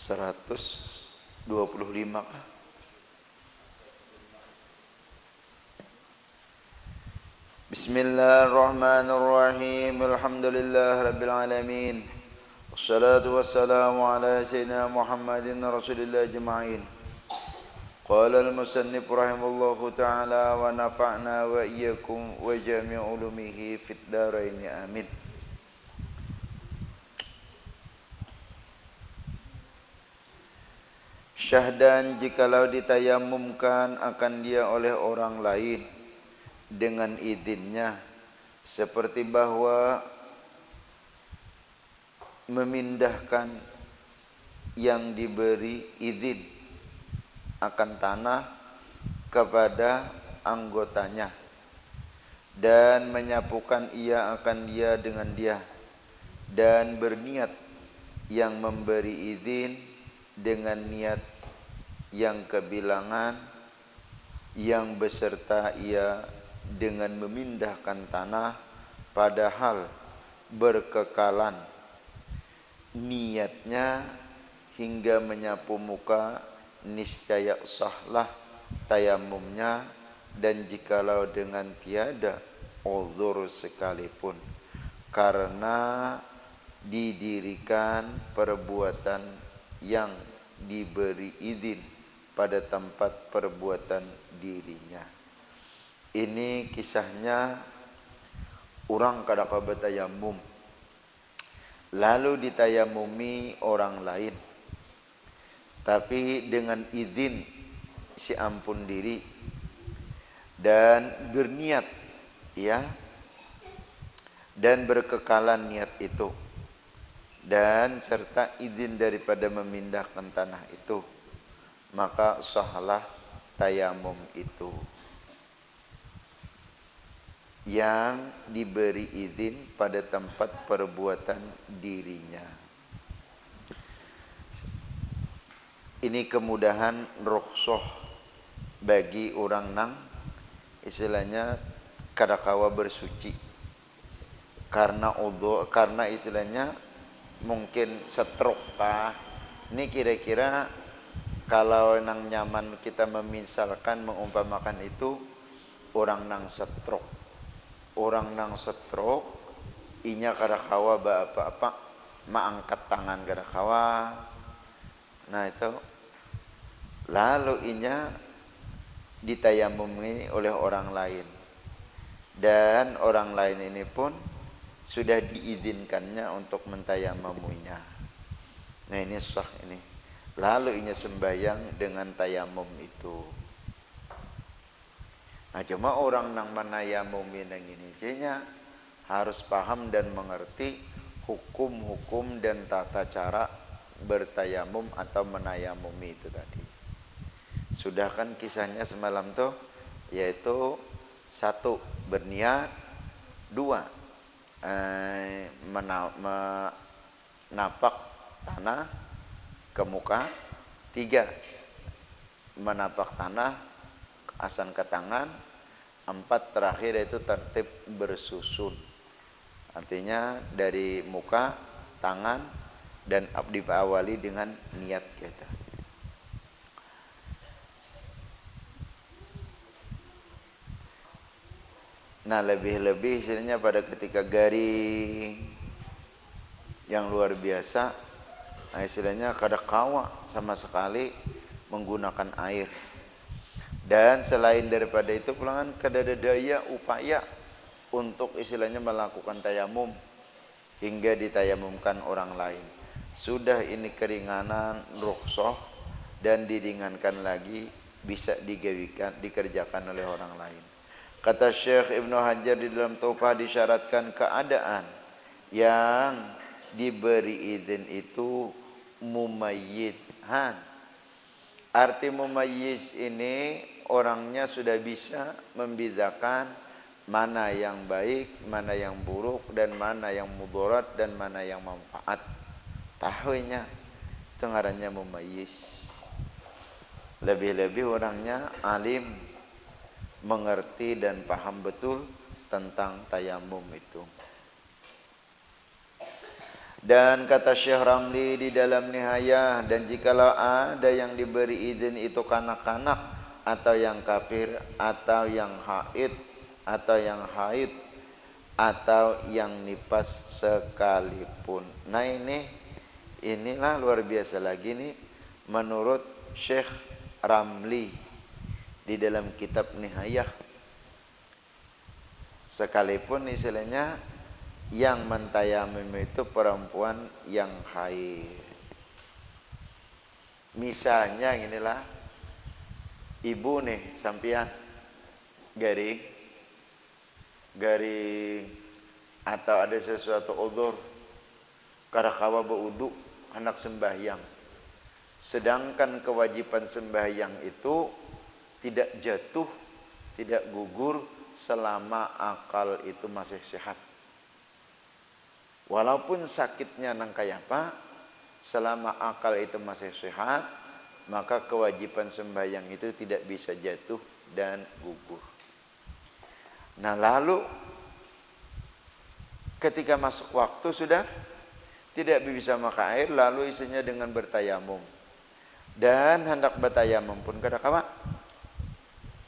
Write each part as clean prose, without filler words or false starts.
125 kah? Bismillahirrahmanirrahim. Alhamdulillahirabbil alamin. Wassalatu wassalamu ala sayyidina Muhammadin rasulillah ajma'in. Qala al-musannif rahimahullahu ta'ala wa nafa'na wa iyyakum wa jami' ulumihi fid dharain amin. Syahdan jikalau ditayamumkan akan dia oleh orang lain dengan izinnya, seperti bahwa memindahkan yang diberi izin akan tanah kepada anggotanya dan menyapukan ia akan dia dengan dia, dan berniat yang memberi izin dengan niat yang kebilangan yang beserta ia dengan memindahkan tanah, padahal berkekalan niatnya hingga menyapu muka, niscaya sahlah tayamumnya, dan jikalau dengan tiada uzur sekalipun, karena didirikan perbuatan yang diberi izin pada tempat perbuatan dirinya. Ini kisahnya orang kada bertayamum, lalu ditayamumi orang lain, tapi dengan izin si ampun diri dan berniat, ya, dan berkekalan niat itu, dan serta izin daripada memindahkan tanah itu, maka sahlah tayamum itu yang diberi izin pada tempat perbuatan dirinya. Ini kemudahan rukhsah bagi orang nang istilahnya kadakawa bersuci karena udhu, karena istilahnya mungkin stroke kah. Ini kira-kira kalau nang nyaman kita memisalkan mengumpamakan itu orang nang stroke. Orang nang stroke inya kadakawa apa-apa mengangkat tangan kadakawa. Nah itu lalu inya ditayamumi oleh orang lain, dan orang lain ini pun sudah diizinkannya untuk mentayamuminya. Nah ini sah ini. Lalu inya sembahyang dengan tayamum itu. Nah cuma orang nang menayamumi nang ini jenya harus paham dan mengerti hukum-hukum dan tata cara bertayamum atau menayamumi itu tadi. Sudah kan kisahnya semalam tuh, yaitu 1 berniat, 2 menapak tanah ke muka, 3 menapak tanah asan ke tangan, 4 terakhir yaitu tertib bersusun. Artinya dari muka, tangan, dan diawali dengan niat kita. Nah lebih-lebih istilahnya pada ketika garing yang luar biasa, nah istilahnya kada kawa sama sekali menggunakan air. Dan selain daripada itu pulangan kada ada daya upaya untuk istilahnya melakukan tayamum hingga ditayamumkan orang lain. Sudah ini keringanan rukhsah dan diringankan lagi bisa dikerjakan oleh orang lain. Kata Syekh Ibnu Hajar di dalam Tuhfah, disyaratkan keadaan yang diberi izin itu mumayyizhan. Arti mumayyiz ini orangnya sudah bisa membedakan mana yang baik, mana yang buruk, dan mana yang mudarat, dan mana yang manfaat. Tahunya itu ngarannya mumayyiz. Lebih-lebih orangnya alim, mengerti dan paham betul tentang tayamum itu. Dan kata Syekh Ramli di dalam Nihayah, dan jikalau ada yang diberi izin itu kanak-kanak atau yang kafir atau yang haid atau yang haid atau yang nifas sekalipun. Nah inilah luar biasa lagi nih menurut Syekh Ramli di dalam kitab Nihayah. Sekalipun istilahnya yang mentayamim itu perempuan yang haid. Misalnya inilah ibu nih sampian garing atau ada sesuatu udzur karakawa baudu hendak sembahyang, sedangkan kewajiban sembahyang itu tidak jatuh, tidak gugur selama akal itu masih sehat. Walaupun sakitnya nang kayak apa, selama akal itu masih sehat, maka kewajiban sembahyang itu tidak bisa jatuh dan gugur. Nah lalu ketika masuk waktu sudah tidak bisa maka air, lalu isinya dengan bertayamum. Dan hendak bertayamum pun kadang-kadang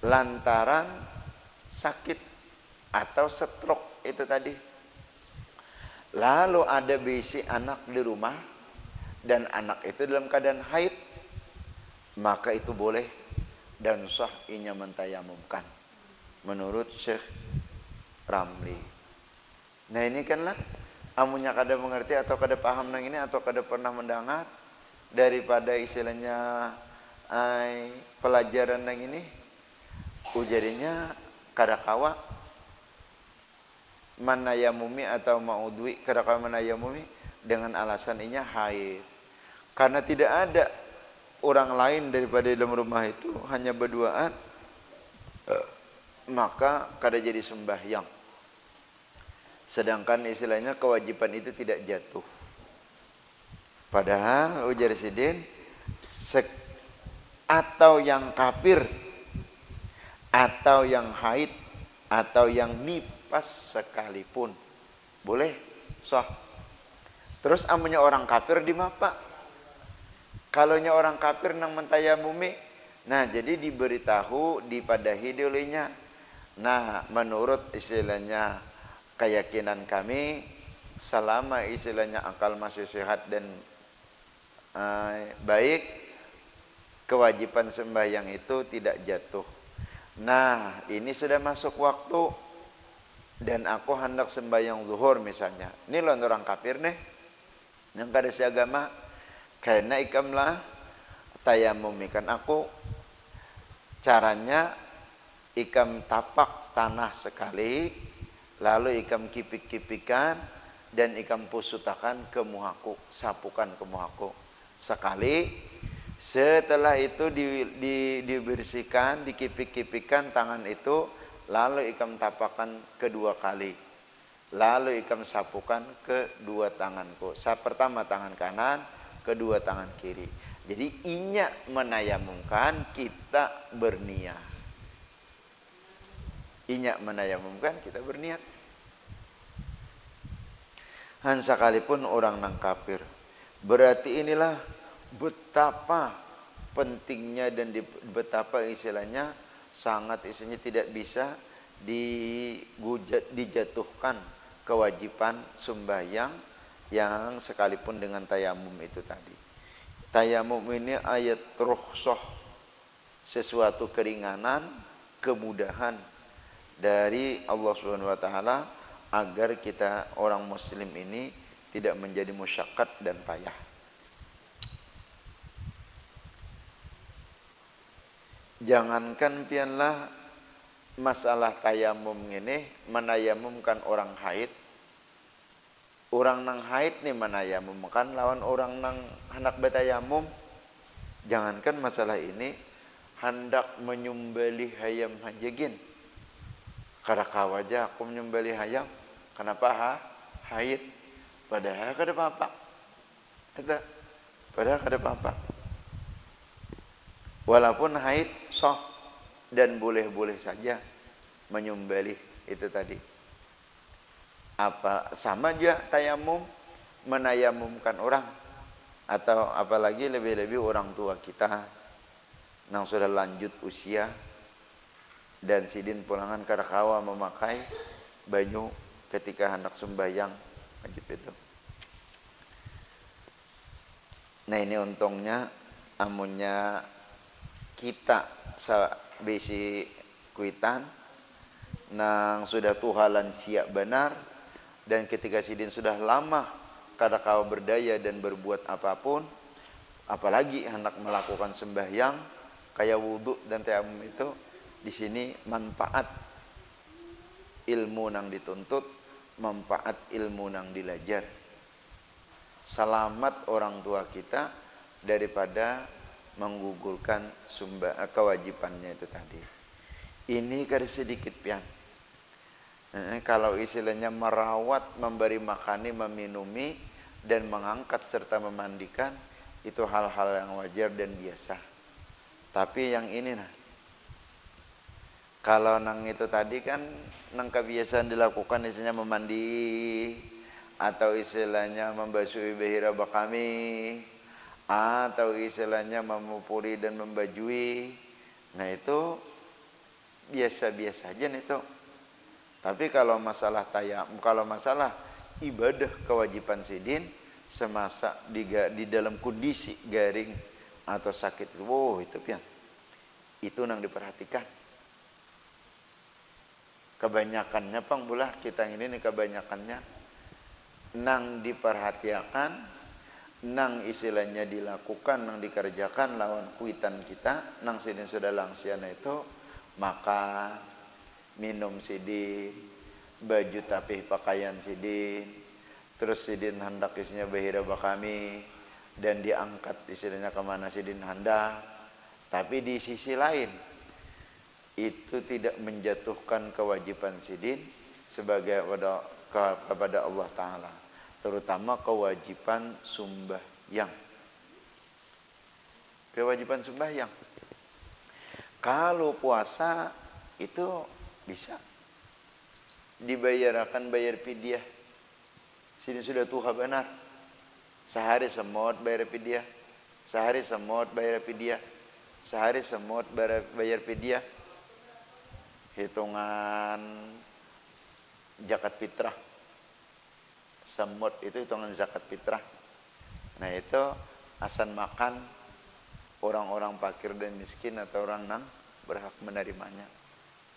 lantaran sakit atau stroke itu tadi. Lalu ada bisi anak di rumah dan anak itu dalam keadaan haid, maka itu boleh dan sah inya mentayamumkan menurut Syekh Ramli. Nah ini kanlah amunya kada mengerti atau kada paham nang ini atau kada pernah mendengar daripada istilahnya pelajaran nang ini, ujarinya kada kawa manayamumi atau maudwi, kada kawa manayamumi dengan alasan inya haid. Karena tidak ada orang lain daripada dalam rumah itu hanya berduaan, maka kada jadi sembahyang. Sedangkan istilahnya kewajiban itu tidak jatuh. Padahal ujar sidin atau yang kafir atau yang haid atau yang nifas sekalipun boleh sah. Terus amunya orang kafir di mapa? Kalaunya orang kafir nang mentayamumi, nah jadi diberitahu dipadahi olehnya. Nah menurut istilahnya keyakinan kami, selama istilahnya akal masih sehat dan baik, kewajiban sembahyang itu tidak jatuh. Nah ini sudah masuk waktu dan aku hendak sembahyang zuhur misalnya. Ini lawan orang kafir nih yang kada seagama, karena ikamlah tayamumikan aku. Caranya ikam tapak tanah sekali, lalu ikam kipik-kipikan dan ikam pusutakan ke muhaku, sapukan ke muhaku sekali. Setelah itu dibersihkan, dikipik-kipikan tangan itu, lalu ikam tapakan kedua kali, lalu ikam sapukan kedua tanganku. Pertama tangan kanan, kedua tangan kiri. Jadi inya menayamumkan, kita berniat. Inya menayamumkan, kita berniat. Sekalipun orang nang kafir. Berarti inilah betapa pentingnya dan betapa istilahnya sangat istilahnya tidak bisa dijatuhkan kewajiban sembahyang yang sekalipun dengan tayamum itu tadi. Tayamum ini ayat rukhsah, sesuatu keringanan, kemudahan dari Allah Subhanahu wa taala agar kita orang muslim ini tidak menjadi musyaqqat dan payah. Jangankan pianlah masalah tayamum ini menayamumkan orang haid. Orang nang haid nih menayamumkan lawan orang nang hendak bertayamum. Jangankan masalah ini, hendak menyembelih hayam hajegin. Kadakawa aja aku menyembelih hayam. Kenapa haid? Padahal kada apa-apa. Padahal kada apa-apa. Walaupun haid sah dan boleh-boleh saja menyembelih itu tadi. Apa sama juga tayamum, menayamumkan orang, atau apalagi lebih-lebih orang tua kita yang sudah lanjut usia dan sidin pulangan karakawa memakai baju ketika hendak sembahyang wajib itu. Nah ini untungnya amunnya kita bisi kuitan nang sudah tuhalan siap benar, dan ketika sidin sudah lama kada kau berdaya dan berbuat apapun, apalagi hendak melakukan sembahyang kayak wudhu dan tayamum, itu di sini manfaat ilmu nang dituntut, manfaat ilmu nang dilajar. Selamat orang tua kita daripada menggugurkan kewajibannya itu tadi. Ini kada sedikit pian. Kalau istilahnya merawat, memberi makani, meminumi, dan mengangkat serta memandikan, itu hal-hal yang wajar dan biasa. Tapi yang ini nah, kalau nang itu tadi kan nang kebiasaan dilakukan istilahnya memandi, atau istilahnya membasuhi behiraba kami, atau istilahnya memupuri dan membajui. Nah itu biasa-biasa aja nih itu. Tapi kalau masalah kalau masalah ibadah kewajiban sidin semasa di dalam kondisi garing atau sakit, itu pian. Itu nang diperhatikan. Kebanyakannya pang bulah kita ini nih, kebanyakannya nang diperhatikan, nang istilahnya dilakukan, nang dikerjakan lawan kuitan kita, nang sidin sudah langsiana itu makan, minum sidin, baju tapih pakaian sidin, terus sidin hendak isinya behiraba kami, dan diangkat istilahnya kemana sidin hendak. Tapi di sisi lain itu tidak menjatuhkan kewajiban sidin sebagai kepada Allah Ta'ala, terutama kewajiban sembahyang. Kewajiban sembahyang. Kalau puasa itu bisa dibayarkan bayar fidyah. Sini sudah tuha benar. Sehari semut bayar fidyah. Sehari semut bayar fidyah. Sehari semut bayar fidyah. Hitungan zakat fitrah. Semut itu hitungan zakat fitrah. Nah itu asan makan orang-orang fakir dan miskin atau orang nang berhak menerimanya.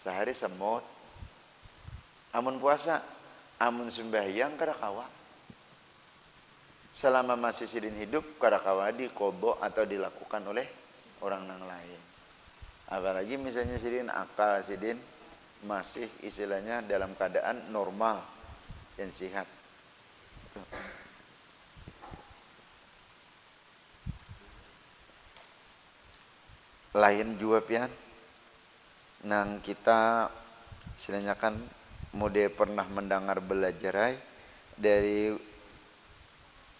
Sehari semut. Amun puasa, amun sembahyang kada kawa. Selama masih sidin hidup kada kawa dikobo atau dilakukan oleh orang nang lain. Apalagi misalnya sidin akal, sidin masih istilahnya dalam keadaan normal dan sehat. Lain juga pian nang kita istilahnya kan mode pernah mendengar belajar dari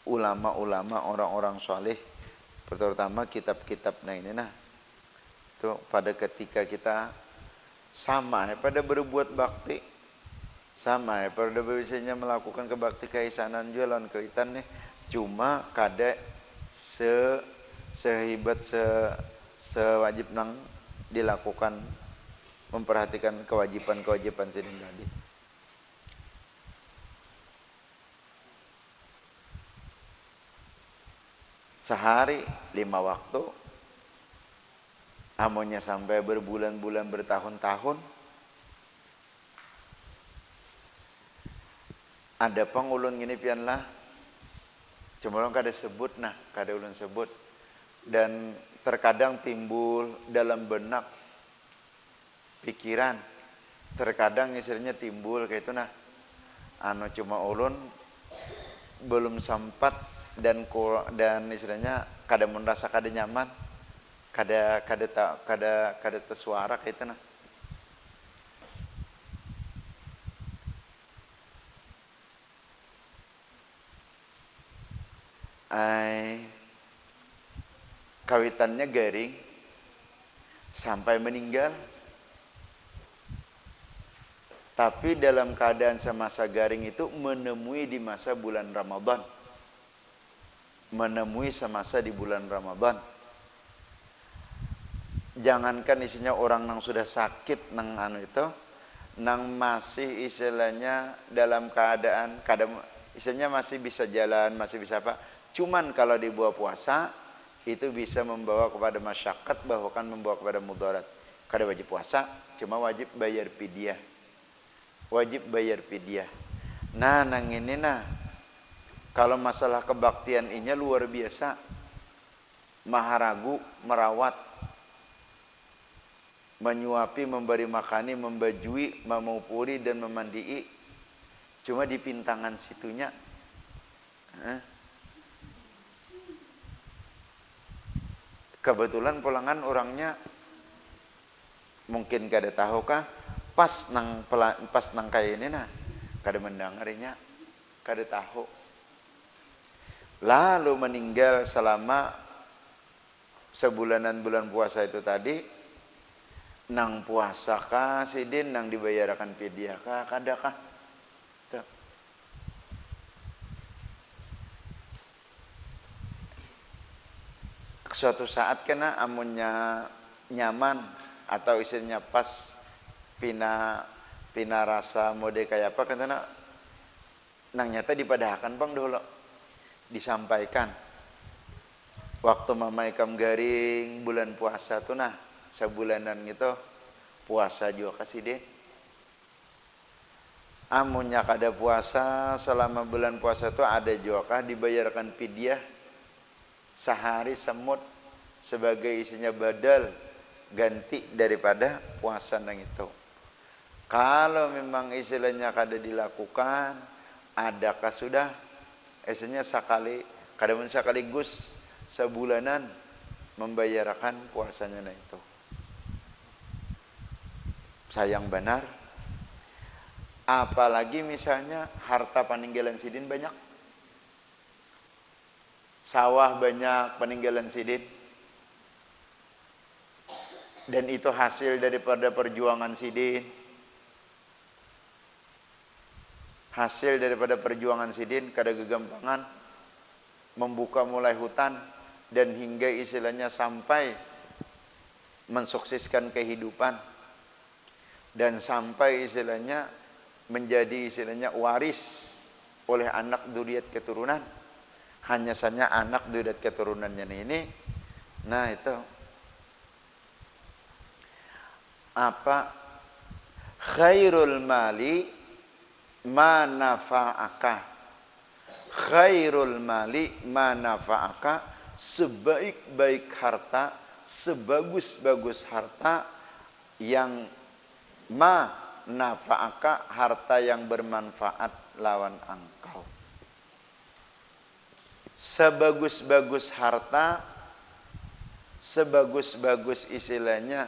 ulama-ulama, orang-orang soleh, terutama kitab-kitab nah ini nah itu pada ketika kita sama pada berbuat bakti, sama pada biasanya melakukan kebakti keisanan jualan kaitan nih, cuma kada sehebat sewajib nang dilakukan memperhatikan kewajiban-kewajiban sidin tadi. Sehari 5 waktu, amunnya sampai berbulan-bulan, bertahun-tahun, ada pengulun gini pian lah, cuma orang kada sebut nah, kada ulun sebut, dan terkadang timbul dalam benak pikiran, terkadang istilahnya timbul kayak itu nah, cuma ulun belum sempat dan istilahnya kada merasa kada nyaman, kada tersuara kayak itu nah. Kawitannya garing sampai meninggal, tapi dalam keadaan semasa garing itu menemui di masa bulan Ramadan. menemui semasa di bulan Ramadan. Jangankan isinya orang yang sudah sakit nang anu itu, nang masih istilahnya dalam keadaan istilahnya masih bisa jalan, masih bisa apa. Cuman kalau dibuat puasa itu bisa membawa kepada masyarakat, bahkan membawa kepada mudarat. Kada wajib puasa, cuma wajib bayar fidyah. Wajib bayar fidyah. Nah, nang ini nah, kalau masalah kebaktian ini luar biasa. Maharagu, merawat, menyuapi, memberi makani, membajui, memupuri dan memandii. Cuma di pintangan situnya. Kebetulan pulangan orangnya mungkin kada tahu kah pas nang kayak ini nah kada mendengarinya, kada tahu. Lalu meninggal selama sebulanan bulan puasa itu tadi. Nang puasa kah sidin, nang dibayarkan fidyah kah, kada kah? Tuh. Suatu saat kena amunnya nyaman atau isinya pas pina rasa mode kayak apa katanya nang nyata dipadahkan bang dulu disampaikan waktu mama ikam garing bulan puasa tuh nah sebulanan gitu puasa juga kasih deh. Amunnya kada puasa selama bulan puasa tuh ada juga dibayarkan fidyah sehari semut sebagai isinya badal ganti daripada puasa nang itu. Kalau memang istilahnya kada dilakukan, adakah sudah istilahnya sekaligus sebulanan membayarkan puasanya nang itu. Sayang benar. Apalagi misalnya harta peninggalan sidin banyak. Sawah banyak peninggalan sidin. Dan itu hasil daripada perjuangan sidin. Hasil daripada perjuangan sidin kada gegampangan membuka mulai hutan dan hingga istilahnya sampai mensukseskan kehidupan dan sampai istilahnya menjadi istilahnya waris oleh anak duriat keturunan. Hanya saja anak duriat keturunannya ini, nah itu apa? Khairul mali ma nafa'aka. Khairul mali ma nafa'aka, sebaik-baik harta, sebagus-bagus harta yang ma nafa'aka, harta yang bermanfaat lawan engkau. Sebagus-bagus harta, sebagus-bagus istilahnya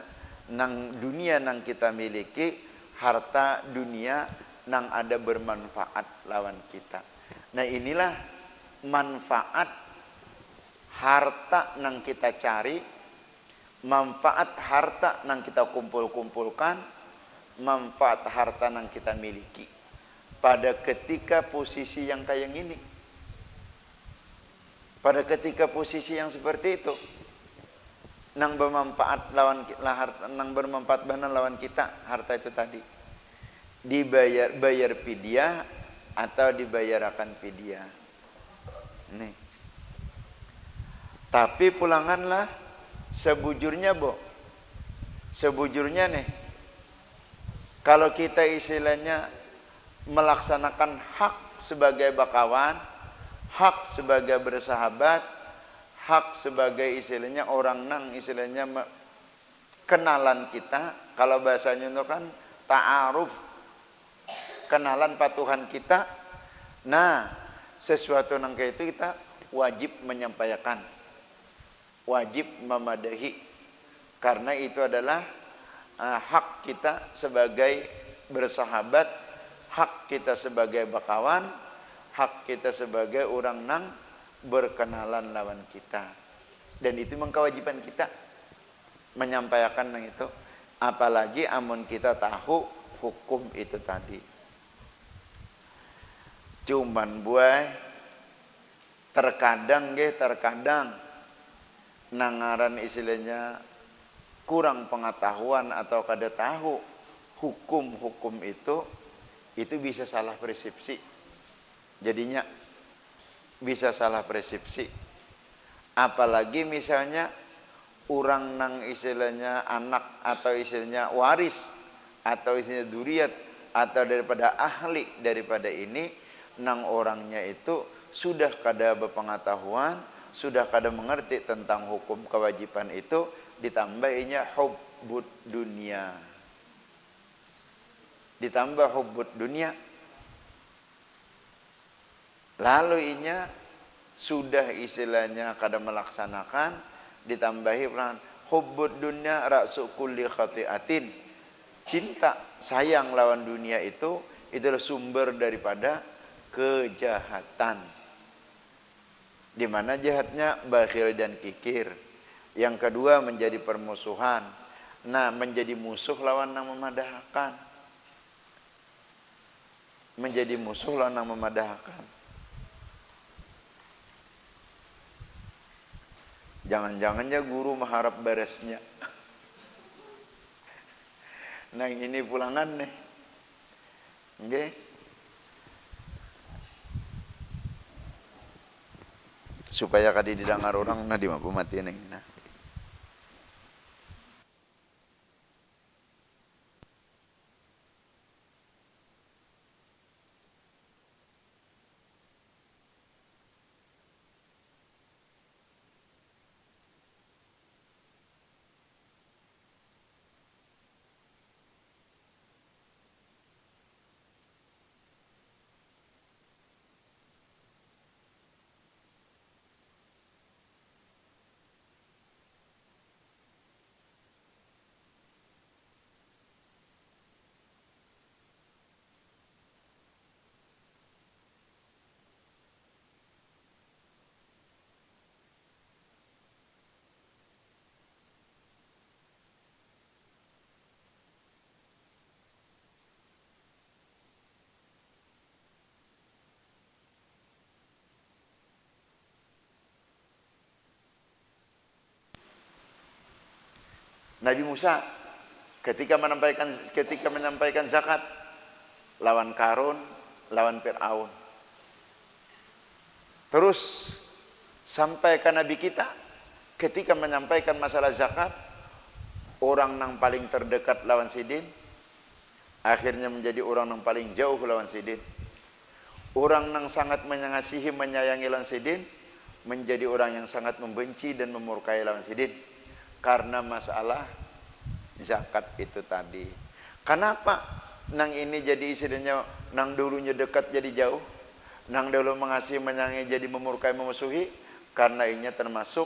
nang dunia nang kita miliki, harta dunia nang ada bermanfaat lawan kita. Nah inilah manfaat harta nang kita cari, manfaat harta nang kita kumpul-kumpulkan, manfaat harta nang kita miliki pada ketika posisi yang kayak gini, pada ketika posisi yang seperti itu, nang bermanfaat nang bermanfaat benar lawan kita harta itu tadi, bayar fidyah atau dibayarkan fidyah. Nih. Tapi pulanganlah sebujurnya sebujurnya nih, kalau kita istilahnya melaksanakan hak sebagai bakawan, hak sebagai bersahabat, hak sebagai istilahnya orang nang istilahnya kenalan kita, kalau bahasanya itu kan ta'aruf, kenalan patuhan kita. Nah sesuatu nang kayak itu kita wajib menyampaikan, wajib memadahi, karena itu adalah hak kita sebagai bersahabat, hak kita sebagai bakawan, hak kita sebagai orang nang berkenalan lawan kita. Dan itu memang kewajiban kita menyampaikan nang itu, apalagi amun kita tahu hukum itu tadi. Cuman buai terkadang nangaran istilahnya kurang pengetahuan atau kada tahu hukum-hukum itu bisa salah persepsi. Jadinya bisa salah persepsi. Apalagi misalnya orang nang istilahnya anak atau istilahnya waris atau istilahnya duriat atau daripada ahli daripada ini nang orangnya itu sudah kada berpengetahuan, sudah kada mengerti tentang hukum kewajiban itu, ditambahinya hubbud dunia. Ditambah hubbud dunia. Lalu inya sudah istilahnya kada melaksanakan, ditambahi pelan hubbud dunia ra'su kulli khati'atin. Cinta sayang lawan dunia itu adalah sumber daripada kejahatan. Di mana jahatnya bakhil dan kikir. Yang kedua menjadi permusuhan. Nah, menjadi musuh lawan yang memadahkan. Menjadi musuh lawan yang memadahkan. Jangan-jangannya guru mengharap beresnya. Nah, ini pulangan nih. Nggih. Supaya kadi didengar orang nah di mampu mati ning nah. Nabi Musa ketika menyampaikan zakat lawan Karun, lawan Fir'aun. Terus sampai ke Nabi kita ketika menyampaikan masalah zakat, orang yang paling terdekat lawan sidin akhirnya menjadi orang yang paling jauh lawan sidin. Orang yang sangat mengasihi menyayangi lawan sidin menjadi orang yang sangat membenci dan memurkai lawan sidin. Karena masalah zakat itu tadi. Kenapa nang ini jadi istilahnya nang dulunya dekat jadi jauh, nang dulu mengasihi menyayangi jadi memurkai memusuhi? Karena ini termasuk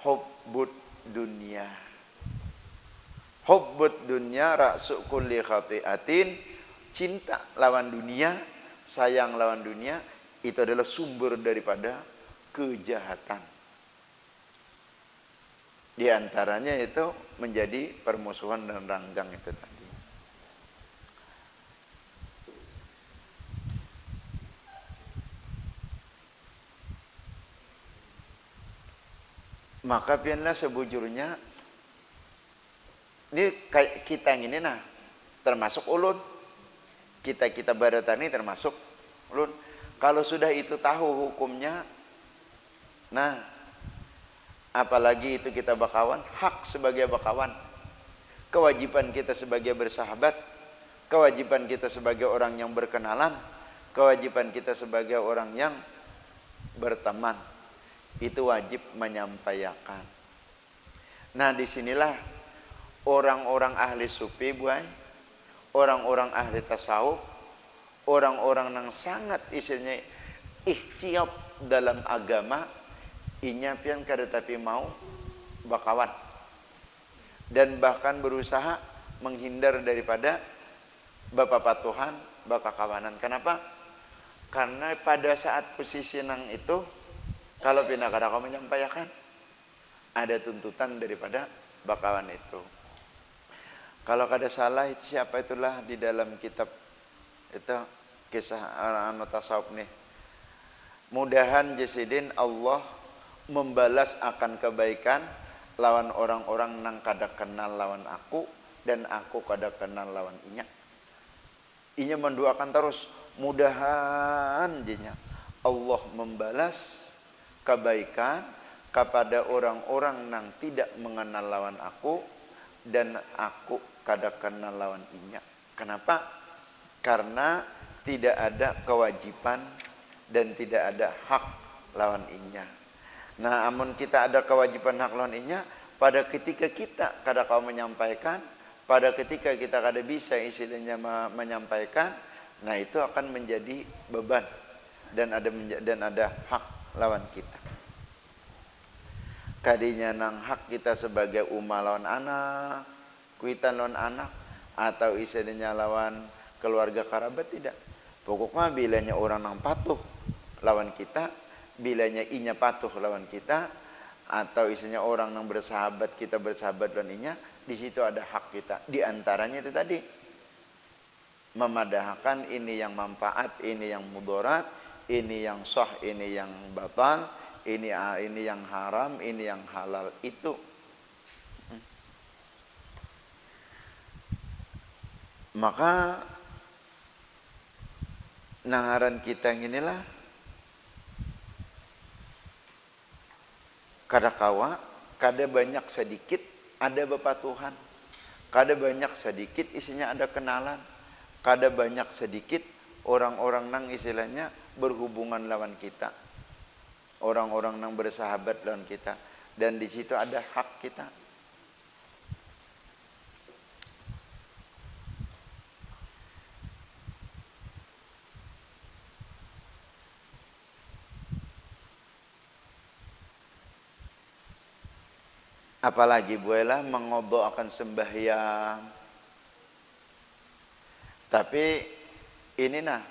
hubbud dunia. Hubbud dunia ra'su kulli khati'atin. Cinta lawan dunia, sayang lawan dunia, itu adalah sumber daripada kejahatan. Di antaranya itu menjadi permusuhan dan ranggang itu tadi. Maka biarlah sebujurnya ini kita yang ini nah termasuk ulun. Kita baratan ini termasuk ulun. Kalau sudah itu tahu hukumnya, nah apalagi itu kita bakawan, hak sebagai bakawan, kewajiban kita sebagai bersahabat, kewajiban kita sebagai orang yang berkenalan, kewajiban kita sebagai orang yang berteman, itu wajib menyampaikan. Nah disinilah orang-orang ahli sufi buai, orang-orang ahli tasawuf, orang-orang yang sangat istilahnya ikhtiar dalam agama, inya pian kada tapi mau bakawan dan bahkan berusaha menghindar daripada bapapatuhan, bakakawanan. Kenapa? Karena pada saat posisi nang itu kalau pindah kada kau menyampaikan ada tuntutan daripada bakawan itu. Kalau kada salah itu siapa itulah di dalam kitab itu kisah anak tasawuf nih. Mudahan jasidin Allah membalas akan kebaikan lawan orang-orang nang kada kenal lawan aku dan aku kada kenal lawan inya. Inya mendoakan terus, mudahan jinya Allah membalas kebaikan kepada orang-orang nang tidak mengenal lawan aku dan aku kada kenal lawan inya. Kenapa? Karena tidak ada kewajiban dan tidak ada hak lawan inya. Nah, amun kita ada kewajiban hak lawan inya, pada ketika kita kada kau menyampaikan, pada ketika kita kada bisa istilahnya menyampaikan, nah itu akan menjadi beban dan ada hak lawan kita. Kadinya nang hak kita sebagai umat lawan anak, kuitan lawan anak, atau istilahnya lawan keluarga kerabat, tidak. Pokoknya bilanya orang nang patuh lawan kita, bilanya inya patuh lawan kita, atau isinya orang yang bersahabat, kita bersahabat lawan inya, di situ ada hak kita. Di antaranya itu tadi, memadahkan ini yang manfaat, ini yang mudarat, ini yang sah, ini yang batal, ini yang haram, ini yang halal, itu. Maka nangaran kita inilah kada kawa, kada banyak sedikit ada bepatuhan, kada banyak sedikit isinya ada kenalan, kada banyak sedikit orang-orang nang istilahnya berhubungan lawan kita, orang-orang nang bersahabat lawan kita, dan di situ ada hak kita. Apalagi bolehlah mengodok akan sembahyang. Tapi ini nah,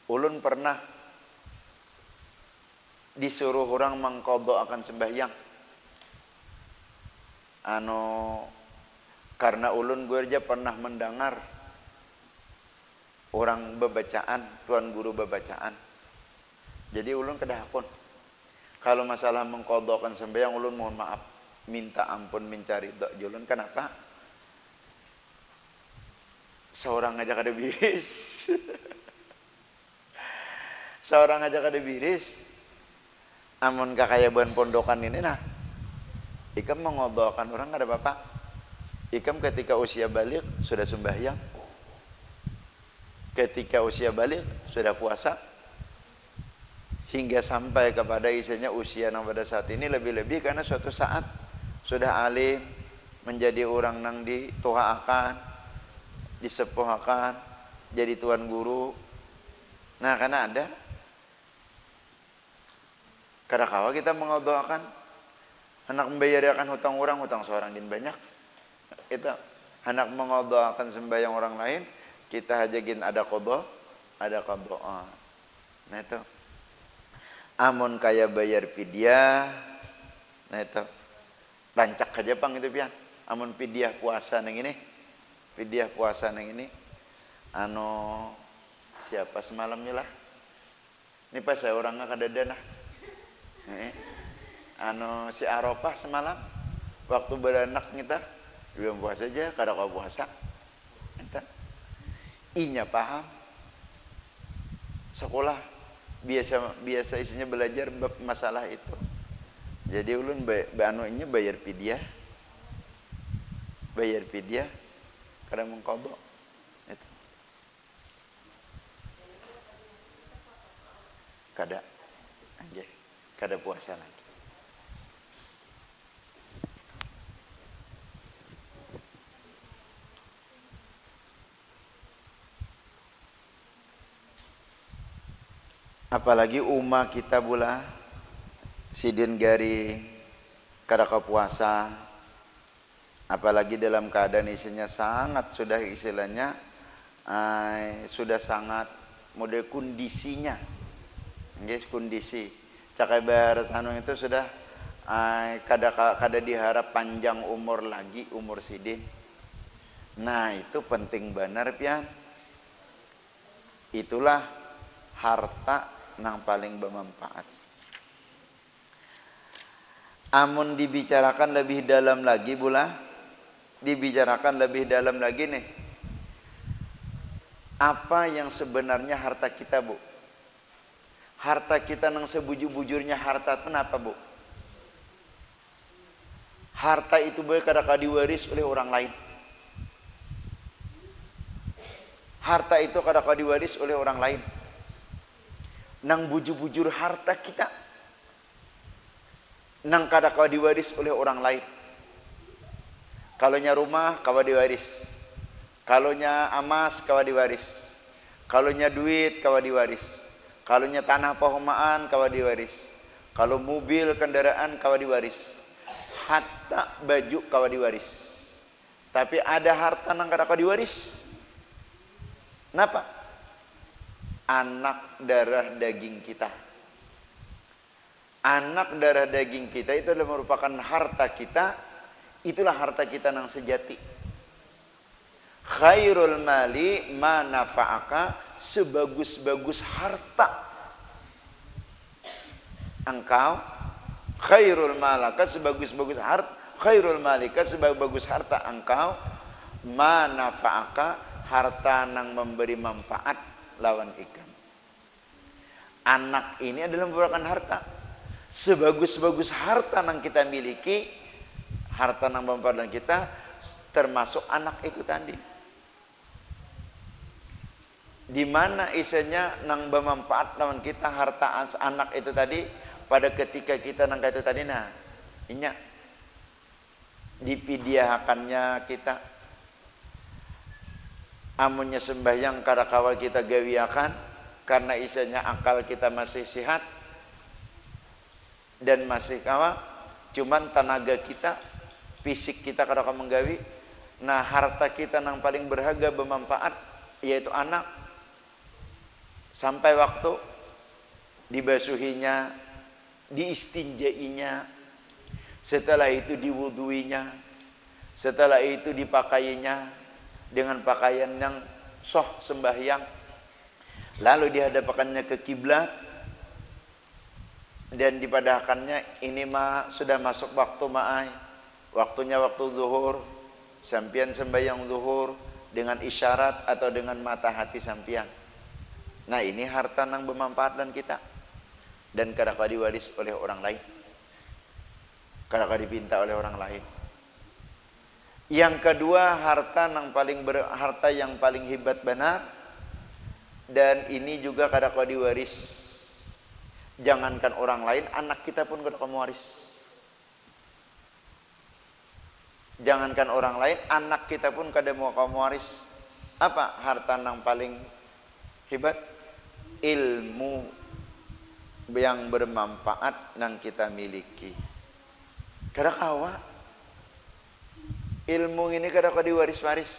ulun pernah disuruh orang mengkodok akan sembahyang. Karena ulun gue aja pernah mendengar orang bebacaan, tuan guru bebacaan. Jadi ulun kedahakun. Kalau masalah mengkodokkan sembahyang, ulun mohon maaf, minta ampun, mencari dok julun. Kenapa? Seorang aja kada biris. Seorang aja kada biris. Amun kakayaban pondokan ini nah, ikam mengodokkan orang kada apa-apa. Ikam ketika usia balik sudah sembahyang, ketika usia balik sudah puasa, hingga sampai kepada isinya usia yang pada saat ini lebih-lebih karena suatu saat sudah alim, menjadi orang nang dituaakan, disepuhakan, jadi tuan guru. Nah, karena ada kadang-kala kita mengodoakan hendak membayarkan hutang orang, hutang seorang din banyak. Kita hendak mengodoakan sembahyang orang lain, kita hajagin ada qadha, ada qadha. Nah itu. Amun kaya bayar fidyah, nah itu. Rancak aja pang itu pian. Amun fidyah puasa nang ini, fidyah puasa nang ini, siapa semalamnya lah. Ini pas saya orangnya kadada nah. Si Arafah semalam waktu beranak kita belum puasa aja, kada kau puasa. Entah. Inya paham. Sekolah biasa isinya belajar masalah itu. Jadi ulun inya bayar fidyah. Bayar fidyah kada mengqadha. Itu. Kada. Anjay. Kada puasa lagi. Apalagi umat kita pula sidin gari kada ka puasa, apalagi dalam keadaan isinya sangat sudah istilahnya sudah sangat mode kondisinya, guys, kondisi cakai barat itu sudah kada diharap panjang umur lagi, umur sidin. Nah itu penting benar pian. Itulah harta nang paling bermanfaat. Amun dibicarakan lebih dalam lagi pula, dibicarakan lebih dalam lagi nih. Apa yang sebenarnya harta kita, Bu? Harta kita nang sebujur-bujurnya harta itu apa, Bu? Harta itu boleh kadang-kadang diwaris oleh orang lain. Harta itu kadang-kadang diwaris oleh orang lain. Nang bujur-bujur harta kita, nang kadang-kadang diwaris oleh orang lain. Kalonya rumah, kawa diwaris. Kalonya emas, kawa diwaris. Kalonya duit, kawa diwaris. Kalonya tanah pehomaan, kawa diwaris. Kalau mobil, kendaraan, kawa diwaris. Hatta baju, kawa diwaris. Tapi ada harta nang kadang-kadang diwaris. Kenapa? Anak darah daging kita. Anak darah daging kita itu adalah merupakan harta kita. Itulah harta kita nang sejati. Khairul mali ma nafa'aka, sebagus-bagus harta engkau. Khairul malaka, sebagus-bagus harta. Khairul malika, sebagus-bagus harta engkau. Ma nafa'aka, harta nang memberi manfaat lawan ikan. Anak ini adalah merupakan harta. Sebagus-bagus harta nang kita miliki, harta nang bermanfaat kita, termasuk anak itu tadi. Di mana isinya nang bermanfaat lawan kita, harta anak itu tadi, pada ketika kita nang itu tadi, nah inyak dipidiahakannya kita. Amunnya sembahyang kada kawal kita gawiakan, karena isinya akal kita masih sehat dan masih kawal, cuman tenaga kita, fisik kita kada kawal menggawi. Nah harta kita nang paling berharga bermanfaat yaitu anak. Sampai waktu dibasuhinya, diistinjainya, setelah itu diwuduinya, setelah itu dipakainya dengan pakaian yang soh sembahyang, lalu dihadapkannya ke kiblat dan dipadahkannya. Ini mah sudah masuk waktu ma'ai, waktunya waktu zuhur, sampian sembahyang zuhur dengan isyarat atau dengan mata hati sampian. Nah ini harta nang bermanfaat dan kita, dan kadang-kadang diwaris oleh orang lain, kadang-kadang dipinta oleh orang lain. Yang kedua, harta yang paling hebat benar, dan ini juga kadang-kadang diwaris. Jangankan orang lain, anak kita pun kadang-kadang waris. Jangankan orang lain, anak kita pun kadang mau kamu waris. Apa harta yang paling hebat? Ilmu yang bermanfaat yang kita miliki. Kadang-kadang ilmu ini kadang-kadang diwaris-waris.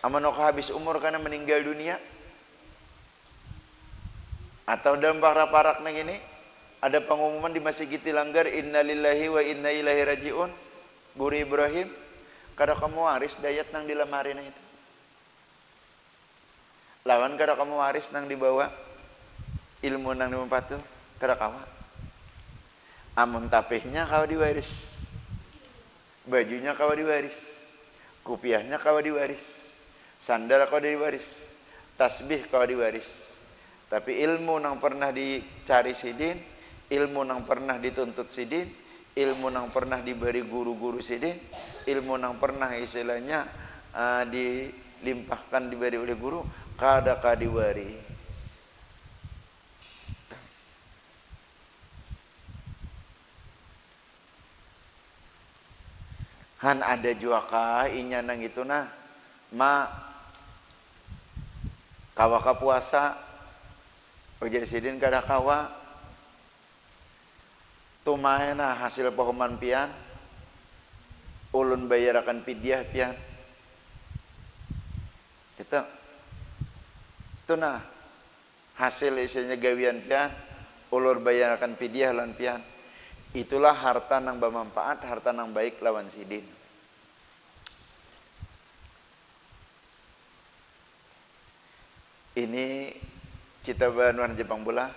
Amanok habis umur karena meninggal dunia, atau dalam parak-parak nang ini ada pengumuman di Masjid Langgar, innalillahi wa inna ilaihi rajiun, Guru Ibrahim, kada kamu waris dayat nang di lemari na itu. Lawan kada kamu waris nang dibawa ilmu nang dimanfaat tu, kada kawa. Amun tapihnya kawa diwaris, bajunya kawa diwaris, kupiahnya kawa diwaris, sandal kawa diwaris, tasbih kawa diwaris. Tapi ilmu nang pernah dicari sidin, ilmu nang pernah dituntut sidin, ilmu nang pernah diberi guru-guru sidin, ilmu nang pernah istilahnya dilimpahkan diberi oleh guru, kada diwaris. Han ada juga kah inya nang itu nah, ma kawa ka puasa, jadi sidin kada kawa, tumae nah hasil pahuman pian, ulun bayarakan pidyah pian, itu nah hasil isinya gawian pian, ulur bayarakan pidyah lan pian. Itulah harta nang bermanfaat, harta nang baik lawan sidin. Ini kita banuan Jepang bola.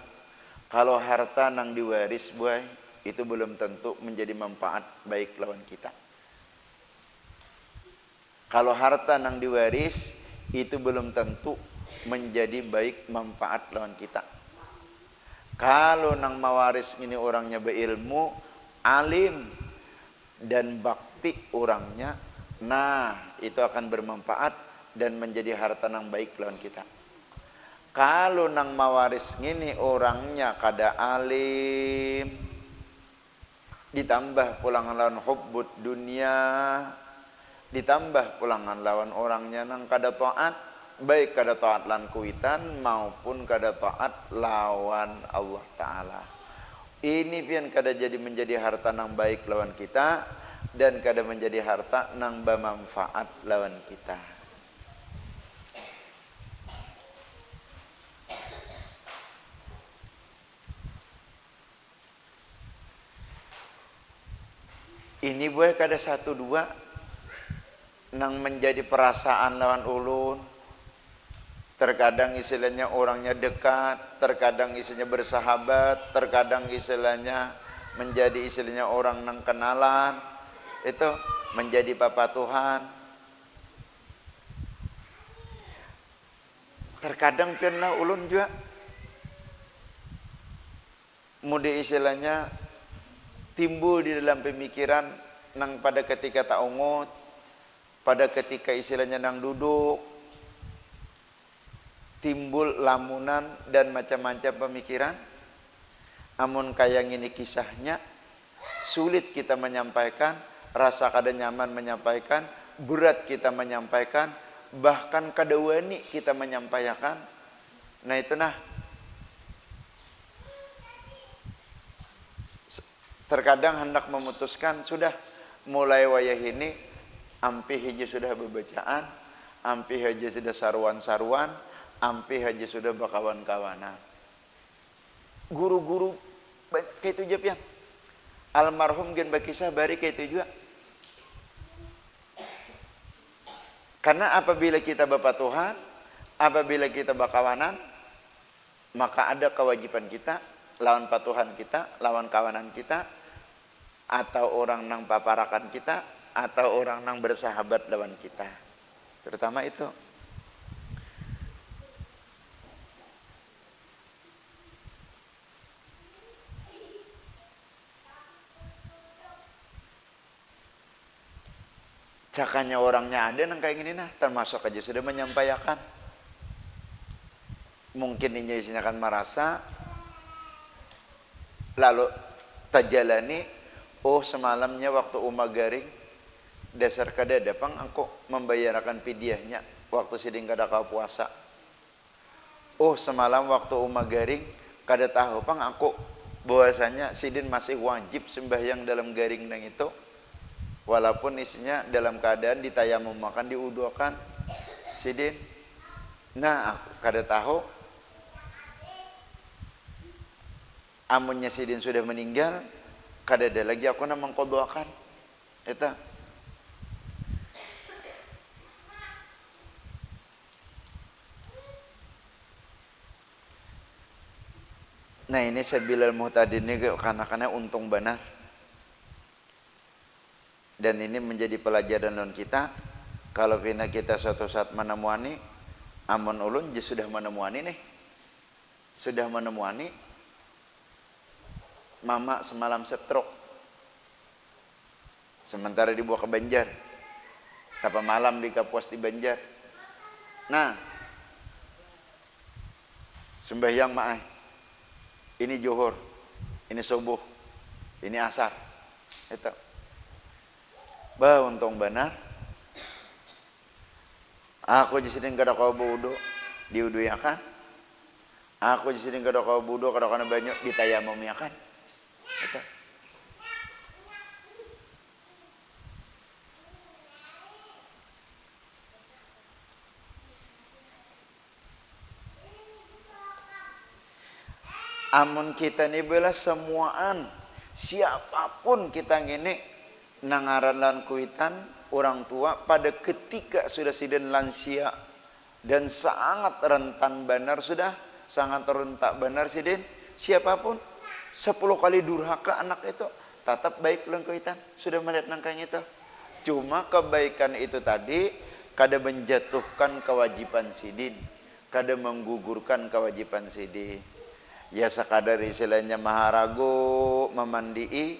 Kalau harta nang diwaris boy, itu belum tentu menjadi manfaat baik lawan kita. Kalau harta nang diwaris, itu belum tentu menjadi baik manfaat lawan kita. Kalau nang mawaris ini orangnya berilmu, alim, dan bakti orangnya, nah itu akan bermanfaat dan menjadi harta nang baik lawan kita. Kalau nang mawaris ini orangnya kada alim, ditambah pulangan lawan hubbud dunia, ditambah pulangan lawan orangnya nang kada taat, baik kada taat lan kuitan maupun kada taat lawan Allah Ta'ala. Ini pian kada jadi menjadi harta nang baik lawan kita, dan kada menjadi harta nang bermanfaat lawan kita. Ini boleh kada satu dua nang menjadi perasaan lawan ulun. Terkadang istilahnya orangnya dekat, terkadang istilahnya bersahabat, terkadang istilahnya menjadi istilahnya orang nang kenalan. Itu menjadi papatuhan. Terkadang pernah ulun juga mudi istilahnya timbul di dalam pemikiran nang pada ketika tak ungut, pada ketika istilahnya nang duduk, timbul lamunan dan macam-macam pemikiran. Amun kayak ini kisahnya, sulit kita menyampaikan, rasa kada nyaman menyampaikan, berat kita menyampaikan, bahkan kada wani kita menyampaikan. Nah itu nah. Terkadang hendak memutuskan, sudah mulai wayah ini, ampi hiji sudah bebacaan, ampi hiji sudah saruan-saruan, ampi hiji sudah bakawan-kawanan. Guru-guru kayak itu juga, almarhum gen bakisah bari kayak itu juga. Karena apabila kita bapatuhan, apabila kita bakawanan, maka ada kewajiban kita lawan patuhan kita, lawan kawanan kita, atau orang nang paparakan kita, atau orang nang bersahabat lawan kita. Terutama itu. Cakanya orangnya ada nang kayak gini nah, termasuk aja sudah menyampaikan. Mungkin ini isinya kan merasa, lalu tajalani, oh semalamnya waktu Uma garing, dasar kada dapang angko membayarkan fidyahnya waktu siding kada kau puasa. Oh semalam waktu Uma garing, kada tahu pang angko bahwasanya sidin masih wajib sembahyang dalam garing nang itu. Walaupun isinya dalam keadaan ditayamum makan diuduakan sidin. Nah aku kada tahu amunnya sidin sudah meninggal, kada ada lagi aku nak mengqadhakan. Eta. Nah ini sabilal muhtadin ini karena untung benar. Dan ini menjadi pelajaran non kita. Kalau kita suatu saat menemuani, amun ulun sudah menemuani nih. Sudah menemuani. Mama semalam stroke. Sementara dibawa ke Banjar. Tapa malam di Kapuas di Banjar. Nah. Sembahyang ma'ai. Ini Johor. Ini subuh. Ini asar. Itu. Bah untung benar. Aku jisidin kada kau wudu, diuduyakan. Aku jisidin kada kau wudu, kada kana banyak ditayamum yakan. Itu. Amun kita ni bela semuaan, siapapun kita ngene nangaran lan kuitan orang tua pada ketika sudah sidin lansia dan sangat rentan benar sudah sangat teruntak benar sidin. Siapapun 10 kali durhaka anak itu tetap baik lengkuitan. Sudah melihat nangkang itu. Cuma kebaikan itu tadi kada menjatuhkan kewajiban sidin, kada menggugurkan kewajiban sidin. Ya sekadar istilahnya maharago, memandii,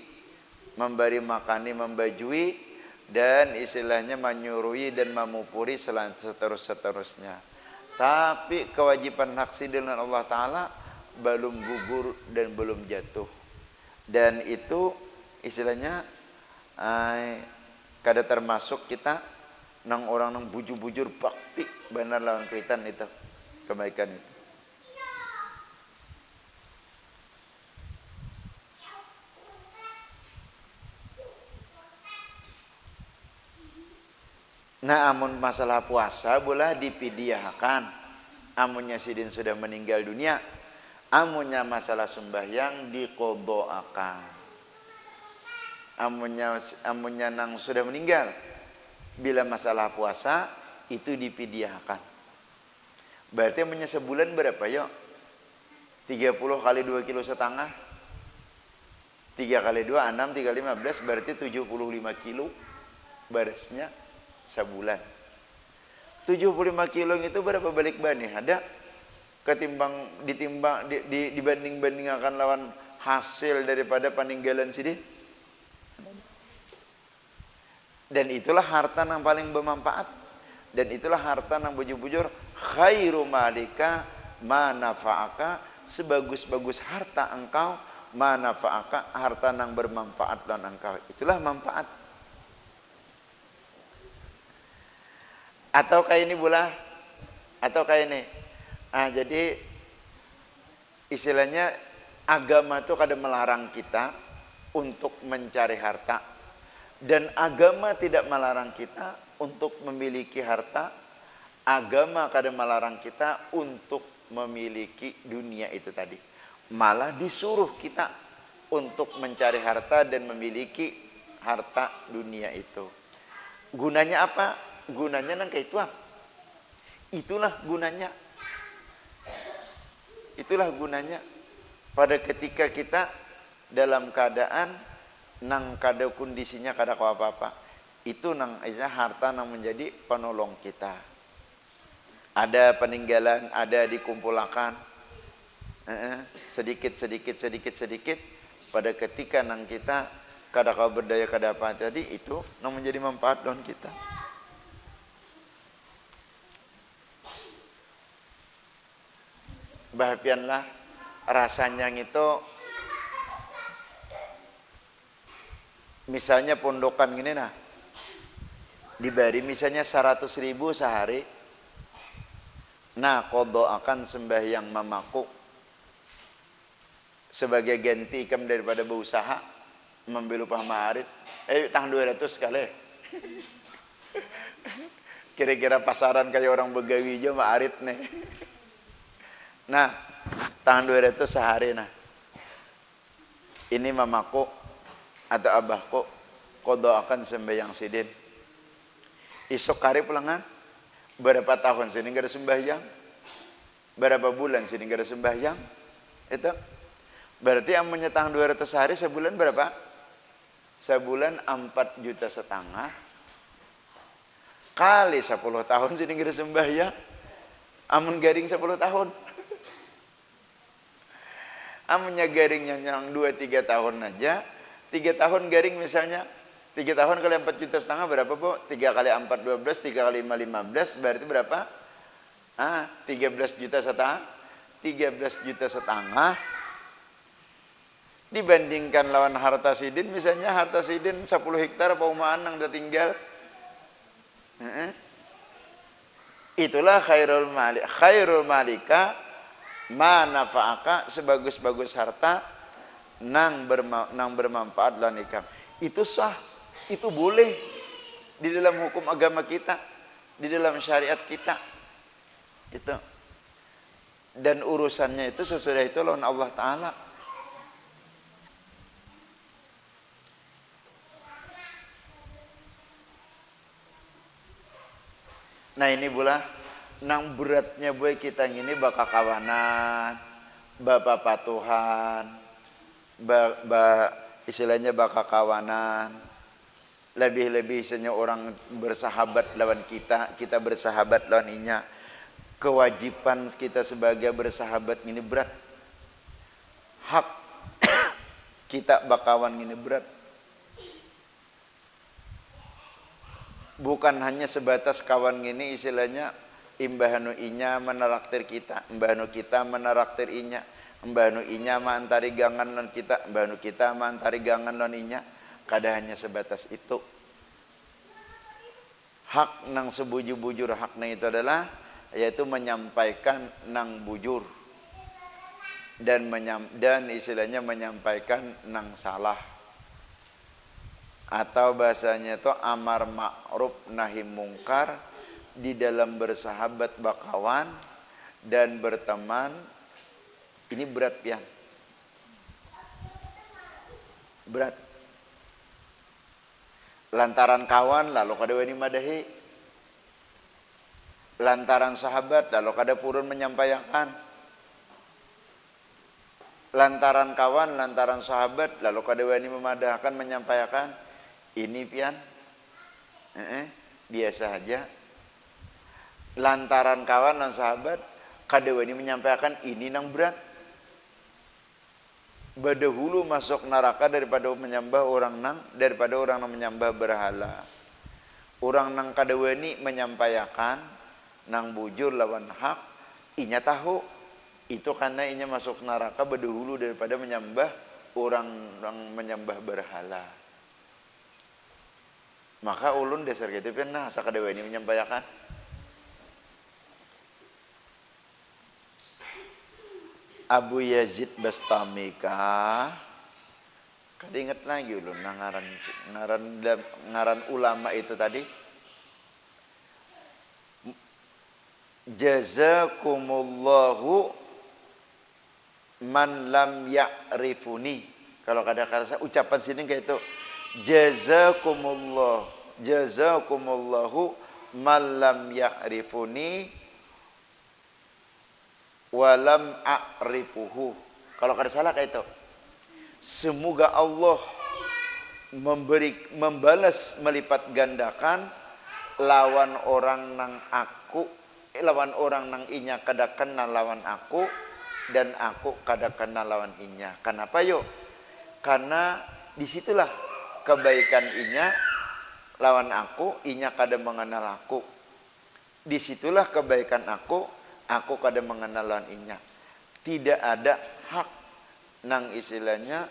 memberi makani, membajui, dan istilahnya menyurui dan memupuri seterusnya. Tapi kewajiban hak sidin dengan Allah Ta'ala belum gugur dan belum jatuh. Dan itu istilahnya kada termasuk kita nang orang nang bujur-bujur bakti benar lawan kuitan itu kebaikan itu. Nah, amun masalah puasa boleh dipidiakan. Amunnya sidin sudah meninggal dunia, amunnya masalah sembahyang diqodhoakan. Amunnya nang sudah meninggal, bila masalah puasa itu dipidiakan. Berarti amunnya sebulan berapa yuk? 30 kali 2,5 kilo. 3 kali 2 6, 3 kali 15 berarti 75 kilo barisnya sebulan. 75 kilo itu berapa balik bani? Ada dibanding-bandingkan lawan hasil daripada peninggalan sidin. Dan itulah harta yang paling bermanfaat. Dan itulah harta yang bujur-bujur khairu malika manafa'aka, sebagus-bagus harta engkau manafa'aka, harta yang bermanfaat dan engkau. Itulah manfaat. Atau kayak ini pula, atau kayak ini. Jadi istilahnya agama itu kadang melarang kita untuk mencari harta, dan agama tidak melarang kita untuk memiliki harta. Agama kadang melarang kita untuk memiliki dunia itu tadi. Malah disuruh kita untuk mencari harta dan memiliki harta dunia itu. Gunanya apa? Gunanya nang kaituan. Itulah gunanya. Itulah gunanya. Pada ketika kita dalam keadaan nang kada kondisinya kada kau apa-apa, itu nang harta nang menjadi penolong kita. Ada peninggalan, ada dikumpulkan sedikit. Pada ketika nang kita kada kau berdaya kada apa tadi, itu nang menjadi manfaat don kita. Bahagianlah rasanya itu, misalnya pondokan gini nah, diberi misalnya 100.000 sehari, nah qodho akan sembahyang mamaku sebagai ganti ikam daripada berusaha membeli upah ma'arid, tang 200 kali. Kira-kira pasaran kayak orang begawi aja ma'arid nih. Nah, tang 200 sehari nah. Ini mamaku atau abahku qodho akan sembahyang sidin. Isok hari pulangan, berapa tahun sini gak ada sembahyang? Berapa bulan sini gak ada sembahyang? Itu berarti yang menyetang 200 hari sebulan berapa? Sebulan 4,5 juta kali 10 tahun sini gak ada sembahyang. Amun garing 10 tahun. Amunnya garingnya yang 2-3 tahun aja, 3 tahun garing misalnya, 3 tahun kali 4,5 juta berapa bu? 3 kali 4 12, 3 kali 5 15, berarti berapa? 13,5 juta. 13,5 juta dibandingkan lawan harta sidin, misalnya harta sidin 10 hektar apa umaan yang udah tinggal. Itulah khairul malika manafa'aka, sebagus-bagus harta nang bermanfaat lan ikam. Itu sah, itu boleh di dalam hukum agama kita, di dalam syariat kita. Itu. Dan urusannya itu sesudah itu lawan Allah Ta'ala. Nah ini pula nang beratnya boy kita ngini bakal kawanan, bapak patuhan, istilahnya bakal kawanan, lebih-lebih istilahnya orang bersahabat lawan kita, kita bersahabat lawan inya. Kewajiban kita sebagai bersahabat ini berat. Hak kita bakawan ini berat. Bukan hanya sebatas kawan ini istilahnya imbahanu inya meneraktir kita, imbahanu kita meneraktir inya, imbahanu inya mantari gangan non kita, imbahanu kita mantari gangan non inya. Kada hanya sebatas itu. Hak nang sebujur-bujur haknya itu adalah yaitu menyampaikan nang bujur dan istilahnya menyampaikan nang salah, atau bahasanya itu amar ma'ruf nahi mungkar di dalam bersahabat bakawan dan berteman. Ini berat pian, berat. Lantaran kawan lalu kada wani madahi, lantaran sahabat lalu kada purun menyampaikan, lantaran kawan lantaran sahabat lalu kada wani memadahkan menyampaikan. Ini pian biasa aja. Lantaran kawan dan sahabat kada wani menyampaikan, ini nang berat. Badahulu masuk neraka daripada menyembah orang nang menyembah berhala. Orang nang kada wani menyampaikan nang bujur lawan hak, inya tahu itu karena inya masuk neraka badahulu daripada menyembah orang nang menyembah berhala. Maka ulun dasar gitu pernah asa kada wani menyampaikan. Abu Yazid Bastami kah? Kada ingat lagi ulun ngaran ulama itu tadi. Jazakumullahu man lam ya'rifuni. Kalau kada ucapan sini kayak itu. Jazakumullahu man lam ya'rifuni walam a'rifuhu. Kalau kada salah kayak itu. Semoga Allah membalas melipat gandakan lawan orang nang inya kada kenal lawan aku, dan aku kada kenal lawan inya. Kenapa yo? Karena disitulah kebaikan inya lawan aku, inya kada mengenal aku. Disitulah kebaikan aku kada mengenal lawan inya. Tidak ada hak nang istilahnya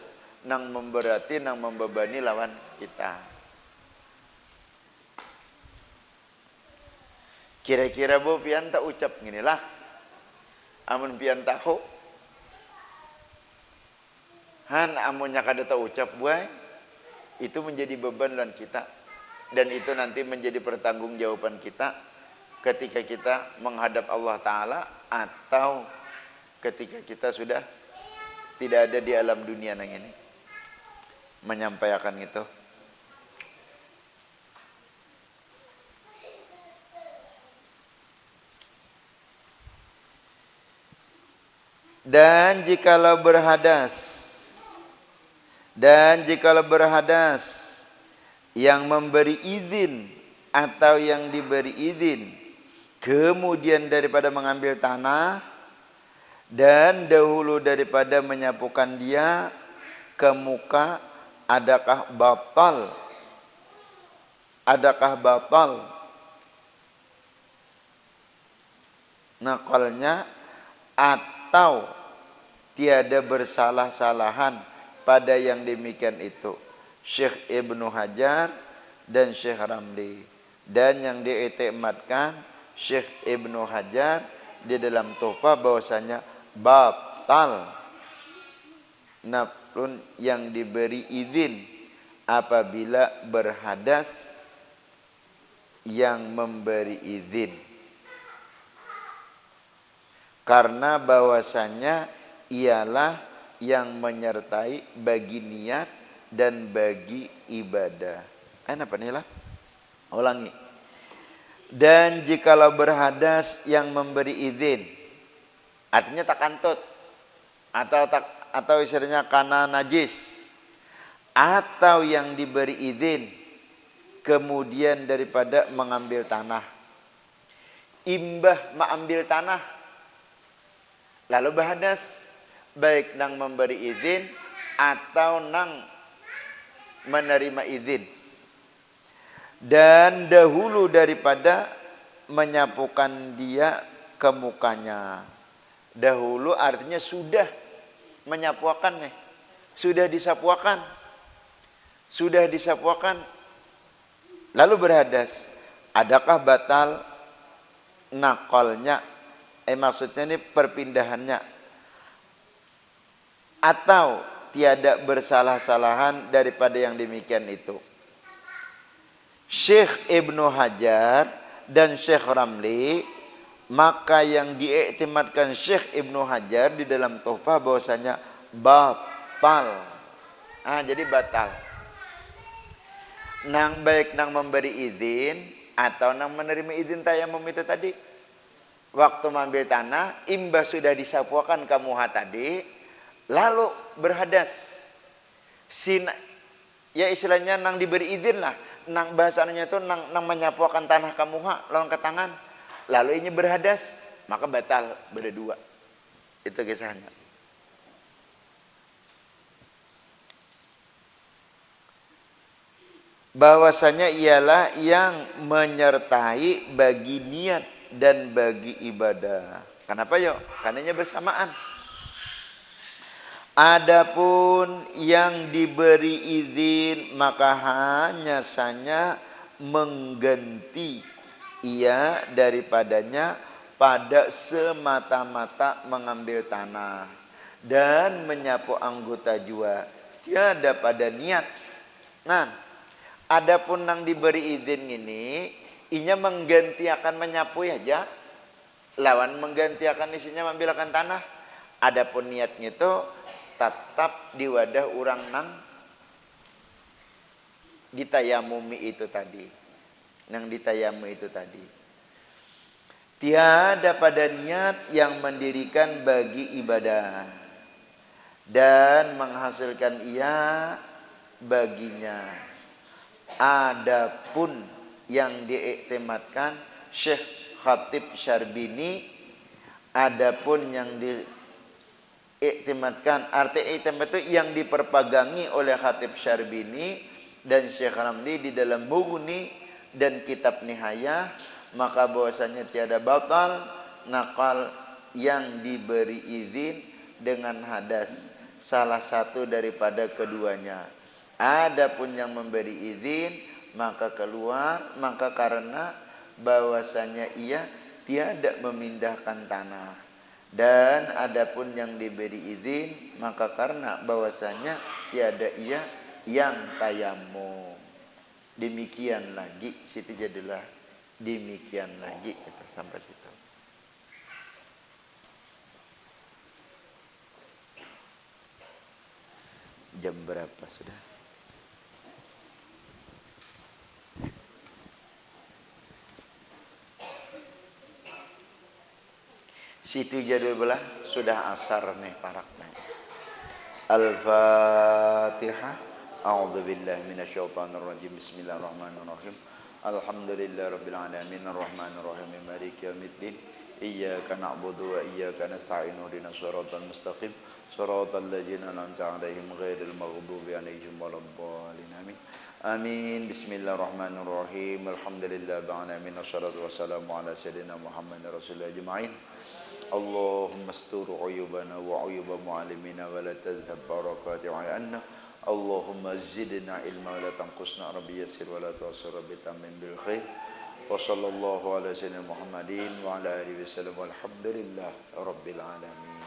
nang memberati, nang membebani lawan kita. Kira-kira bu pian tak ucap ginilah, amun pian tahu han amunnya kada tak ucap buai, itu menjadi beban lawan kita, dan itu nanti menjadi pertanggungjawaban kita ketika kita menghadap Allah Ta'ala, atau ketika kita sudah tidak ada di alam dunia nang ini menyampaikan itu. Dan jikalau berhadas yang memberi izin atau yang diberi izin kemudian daripada mengambil tanah dan dahulu daripada menyapukan dia ke muka, adakah batal nakalnya atau tiada bersalah-salahan pada yang demikian itu? Syekh Ibnu Hajar dan Syekh Ramli, dan yang diiktimadkan Syekh Ibnu Hajar di dalam Tuhfah bahwasanya batal naflun yang diberi izin apabila berhadas yang memberi izin, karena bahwasanya ialah yang menyertai bagi niat dan bagi ibadah. Apa nih lah? Ulangi. Dan jikalau berhadas yang memberi izin, artinya takantut atau istilahnya karena najis, atau yang diberi izin kemudian daripada mengambil tanah, imbah mengambil tanah lalu berhadas, baik nang memberi izin atau nang menerima izin, dan dahulu daripada menyapukan dia ke mukanya. Dahulu artinya sudah menyapuakan nih, sudah disapuakan lalu berhadas. Adakah batal nakolnya? Maksudnya ini perpindahannya, atau tiada bersalah-salahan daripada yang demikian itu. Syekh Ibnu Hajar dan Syekh Ramli, maka yang diiktimadkan Syekh Ibnu Hajar di dalam Tuhfah bahwasanya batal. Jadi batal. Baik nang memberi izin atau nang menerima izin tayamum itu tadi. Waktu mengambil tanah, imbah sudah disapuakan ke muha tadi, lalu berhadas. Ya istilahnya nang diberi izin lah, nang bahasanya itu nang menyapuakan tanah ke muha lawan ke tangan, lalu ini berhadas, maka batal berdua. Itu kisahnya. Bahwasanya ialah yang menyertai bagi niat dan bagi ibadah. Kenapa yuk? Karenanya bersamaan. Adapun yang diberi izin maka hanya saja mengganti ia daripadanya pada semata-mata mengambil tanah dan menyapu anggota jua, tiada pada niat. Nah, adapun yang diberi izin ini, inya mengganti akan menyapu aja, lawan mengganti akan isinya mengambilkan tanah. Adapun niatnya itu tetap di wadah orang nang ditayamumi itu tadi, nang ditayamumi itu tadi. Tiada pada niat yang mendirikan bagi ibadah dan menghasilkan ia baginya. Adapun yang diiktimadkan Syekh Khatib Syarbini, adapun yang diiktimadkan, arti iktimad itu yang diperpagangi oleh Khatib Syarbini dan Syekh Ramli di dalam Mughni dan kitab Nihayah, maka bahwasanya tiada batal nakal yang diberi izin dengan hadas salah satu daripada keduanya. Adapun yang memberi izin maka keluar, maka karena bahwasanya ia tiada memindahkan tanah. Dan adapun yang diberi izin maka karena bahwasanya tiada ia yang tayamum. Demikian lagi Siti Jadilah, demikian lagi kita sampai situ. Jam berapa sudah? Siti Jadilah sudah asar nih paraknya. Al-Fatihah. A'udzubillahi minasyaitonirrajim. Bismillahirrahmanirrahim. Alhamdulillahirabbil alamin arrahmanir rahim maliki yaumiddin. Iyyaka na'budu wa iyyaka nasta'in ihdinas siratal mustaqim siratal ladzina an'amta 'alaihim ghairil maghdubi 'alaihim waladdallin. Amin. Amin. Bismillahirrahmanirrahim. Alhamdulillahirabbil alamin wassalatu wassalamu ala sayyidina Muhammadin rasulillah ajma'in. Allahumma astur uyubana wa uyuba mu'allimina wa la tazhab barakati 'anna. Allahumma zidna ilma wa la tanqusna, rabbi yassir wa la tu'assir, rabbi tamim bil khair. Wa sallallahu ala sayyidina Muhammadin wa ala alihi wasallam walhamdulillah rabbil alamin.